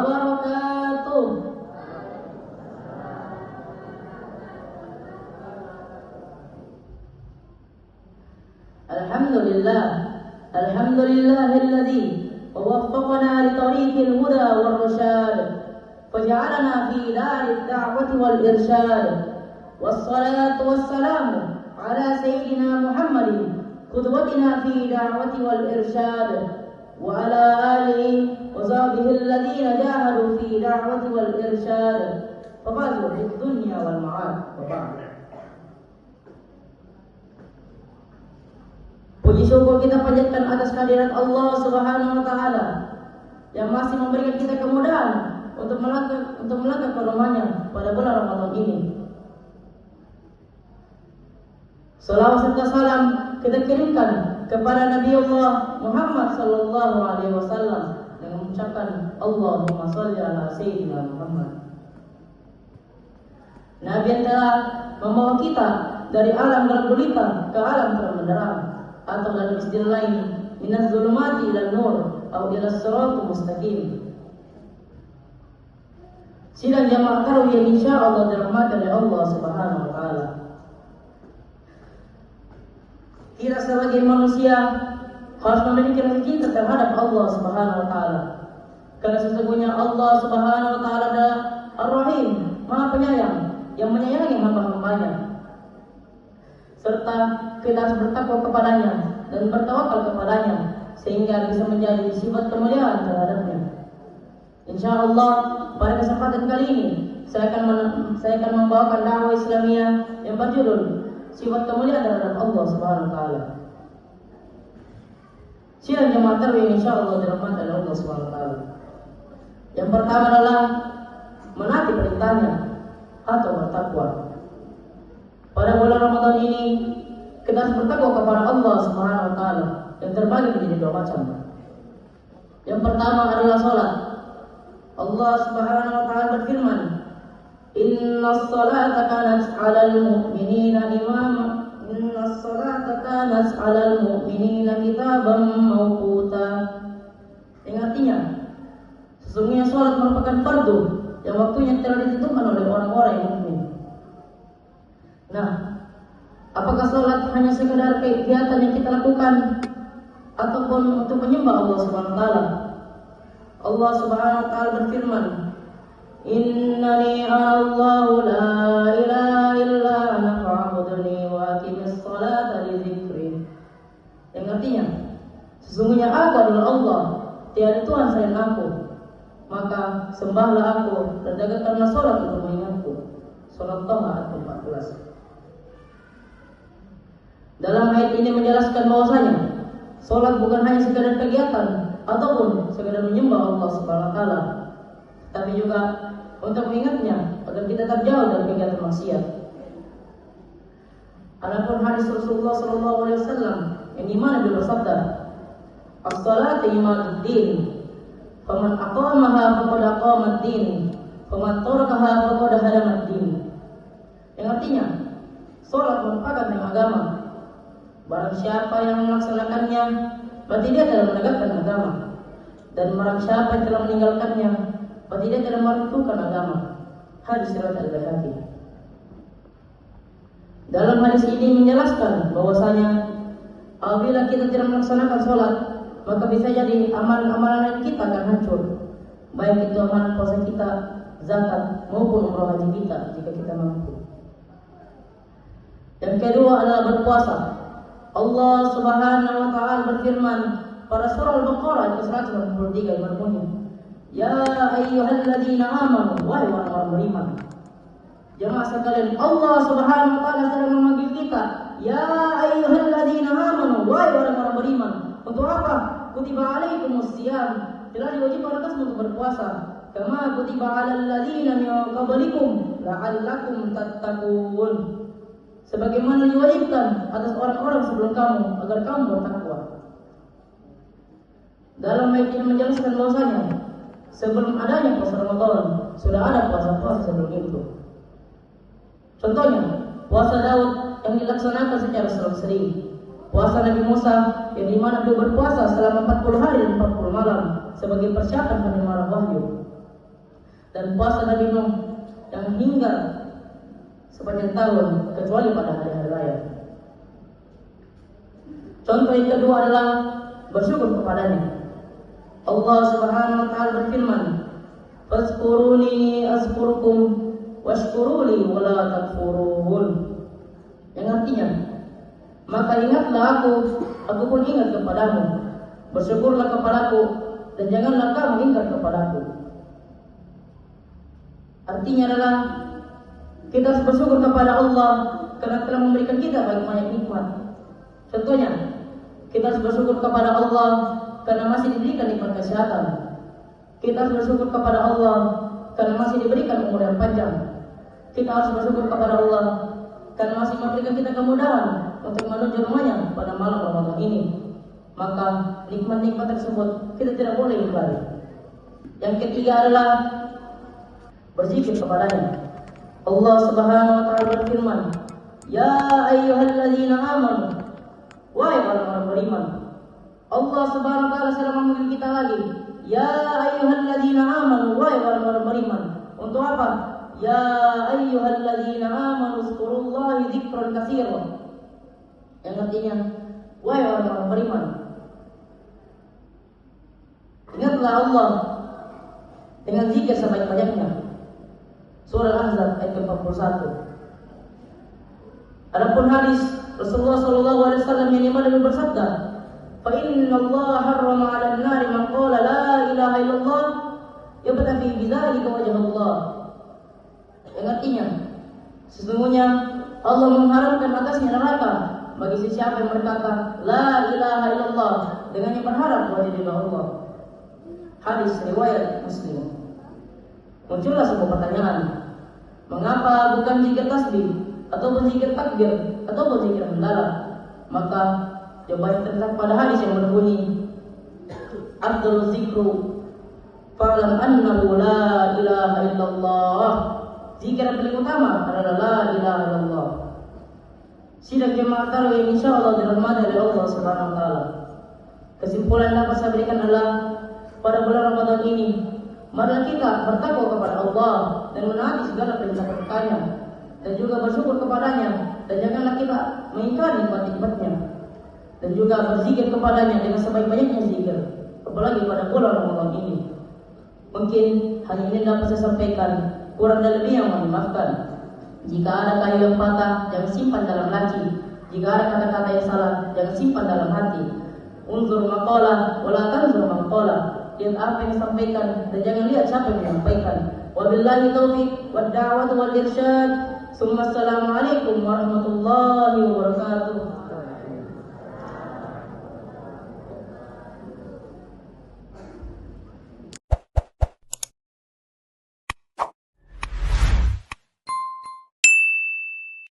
wabarakatuh. Alhamdulillah, alhamdulillahilladzi waffaqana li tariqil huda war rasyad, faj'alna fi darid da'wati wal irsyad. Wassalatu wassalamu ala sayyidina Muhammadin qudwatina fi da'wati wal irsyad, wa ala alihi wa sahbihi alladhina jahadu fi da'wati wal irsyad, fafazu fid dunya wal ma'ad. Wa ba'd. Puji syukur kita panjatkan atas kehadirat Allah Subhanahu wa taala yang masih memberikan kita kemudahan untuk melangkah ke rumahnya pada bulan Ramadan ini. Salawat serta salam kita kirimkan kepada Nabi Allah Muhammad sallallahu alaihi wasallam dengan mengucapkan Allahumma shalli ala sayyidina Muhammad. Nabi yang telah membawa kita dari alam gelap gulita ke alam terang benderang, atau dalam istilah lain minaz zulumati ila nur atau ila siratal mustaqim. Sidang jamaah tarawih yang insyaallah dirahmati oleh Allah Subhanahu wa taala. Kita sebagai manusia harus memiliki rasa cinta terhadap Allah Subhanahu wa taala. Karena sesungguhnya Allah Subhanahu wa taala adalah Ar-Rahim, Maha Penyayang, yang menyayangi hamba-hambanya. Serta kita harus bertakwa kepadanya dan bertawakal kepadanya sehingga bisa menjadi sifat kemuliaan terhadapnya. Insyaallah pada kesempatan kali ini saya akan membawakan dakwah Islamiyah yang berjudul sifat kemuliaan terhadap Allah Subhanahu wa taala. Sidang jamaah tarawih insyaallah dirahmati oleh Allah Subhanahu wa taala. Yang pertama adalah menaati perintahnya atau bertakwa. Pada bulan Ramadan ini kita harus bertakwa kepada Allah Subhanahu wa taala yang terbagi menjadi dua macam. Yang pertama adalah salat. Allah Subhanahu wa taala berfirman, "Innas salata kanat 'alal mu'minina imama, innas salata kanat 'alal mu'minina kitaban mawquta." Yang artinya, sesungguhnya salat merupakan fardu yang waktunya telah ditentukan oleh orang-orang yang mukmin. Nah, apakah salat hanya sekedar kegiatan yang kita lakukan ataupun untuk menyembah Allah Subhanahu wa taala? Allah Subhanahu wa taala berfirman, "Innani Allahu la ilaha illa ana fa'budni wa aqimis salata li dzikri." Yang artinya, sesungguhnya aku adalah Allah, tiada Tuhan selain aku. Maka sembahlah aku dan tegakkanlah salat untuk mengingatku. Surah Taha ayat 14. Dalam ayat ini menjelaskan bahwasanya salat bukan hanya sekadar kegiatan ataupun sekadar menyembah Allah Subhanahu wa taala, tapi juga untuk mengingatnya agar kita tetap jauh dari kegiatan maksiat. Adapun hadis Rasulullah sallallahu alaihi wasallam yang dimana beliau bersabda, "As-salatu imaduddin, faman aqamaha faqad aqamad-din, faman tarakaha faqad hadamad-din." Yang artinya, salat merupakan agama. Barang siapa yang melaksanakannya, berarti dia telah menegakkan agama. Dan barang siapa yang telah meninggalkannya, berarti dia telah meruntuhkan agama. Hadis riwayat Al-Baihaqi. Dalam hadis ini menjelaskan bahwasanya apabila kita tidak melaksanakan sholat, maka bisa jadi amalan-amalan kita akan hancur. Baik itu amalan puasa kita, zakat maupun umrah haji kita jika kita mampu. Yang kedua adalah berpuasa. Allah Subhanahu wa taala berfirman pada surah Al-Baqarah ayat 183 yang berbunyi, "Ya ayyuhalladzina amanu," wahai orang-orang beriman. Jemaah sekalian, Allah Subhanahu wa taala sedang memanggil kita, "Ya ayyuhalladzina amanu," wahai orang-orang beriman. Untuk apa? Kutiba alaikumus shiyam, telah diwajibkan atasmu untuk berpuasa. Kama kutiba alal ladzina min qablikum la'allakum tattaqun. Sebagaimana diwajibkan atas orang-orang sebelum kamu agar kamu bertakwa. Dalam ayat ini menjelaskan bahwasanya sebelum adanya puasa Ramadan sudah ada puasa-puasa sebelum itu. Contohnya, puasa Daud yang dilaksanakan secara sering-sering. Puasa Nabi Musa yang dimana beliau berpuasa selama 40 hari dan 40 malam sebagai persiapan penerimaan wahyu. dan puasa Nabi Nuh yang hingga sepanjang tahun kecuali pada hari-hari raya. Contoh yang kedua adalah bersyukur kepadanya. Allah Subhanahu wa taala berfirman, "Fazkuruni azkurkum washkuruli wa la takfurun." Yang artinya, maka ingatlah aku pun ingat kepadamu. Bersyukurlah kepadaku dan janganlah kamu ingkar kepadaku. Artinya adalah kita harus bersyukur kepada Allah karena telah memberikan kita banyak nikmat. Contohnya, kita harus bersyukur kepada Allah karena masih diberikan nikmat kesehatan. Kita harus bersyukur kepada Allah karena masih diberikan umur yang panjang. Kita harus bersyukur kepada Allah karena masih memberikan kita kemudahan untuk menuju rumahnya pada malam Ramadan ini. Maka nikmat-nikmat tersebut kita tidak boleh ingkari. Yang ketiga adalah berzikir kepadanya. Allah Subhanahu wa taala berfirman, "Ya ayyuhalladzina amanu." Wahai orang-orang beriman. Allah Subhanahu wa taala sedang memanggil kita lagi. Ya ayyuhalladzina amanu, wahai orang-orang beriman. Untuk apa? Ya ayyuhalladzina amanu zkurullaha dzikran katsira. Yang artinya, wahai orang-orang beriman, ingatlah Allah dengan zikir sebanyak-banyaknya. Surah Al-Ahzab ayat 41. Adapun hadis Rasulullah sallallahu alaihi wasallam yang dimana bersabda, "Fa inna Allah harrama 'alan nari man qala la ilaha illallah yabtaghi bidzalika wajha Allah." Yang artinya, sesungguhnya Allah mengharamkan atasnya neraka bagi siapa yang berkata la ilaha illallah dengan yang berharap wajah Allah. Hadis riwayat Muslim. Muncullah sebuah pertanyaan, mengapa bukan zikir tasbih ataupun zikir takbir ataupun zikir hamdalah? Maka jawaban terletak pada hadis yang berbunyi, "Afdhaluz zikru fa'lam annahu la ilaha illallah." Zikir yang paling utama adalah la ilaha illallah. Sidang jemaah tarawih insyaallah dirahmati oleh Allah Subhanahu wa taala. Kesimpulan yang dapat saya berikan adalah pada bulan Ramadan ini, marilah kita bertakwa kepada Allah dan menaati segala perintah-perintahnya dan juga bersyukur kepadanya, dan janganlah kita mengingkari nikmat-nikmatnya, dan juga berzikir kepadanya dengan sebaik-baiknya zikir, apalagi pada bulan Ramadan ini. Mungkin hal ini dapat saya sampaikan, kurang dan lebih yang mohon dimaafkan. Jika ada kayu yang patah, jangan simpan dalam laci. Jika ada kata-kata yang salah, jangan simpan dalam hati. Unzur maqalah wala tanzur maqalah. Lihat apa yang disampaikan dan jangan lihat siapa yang menyampaikan. Wabillahi taufiq wad da'watu wal irsyad. Assalamualaikum warahmatullahi wabarakatuh.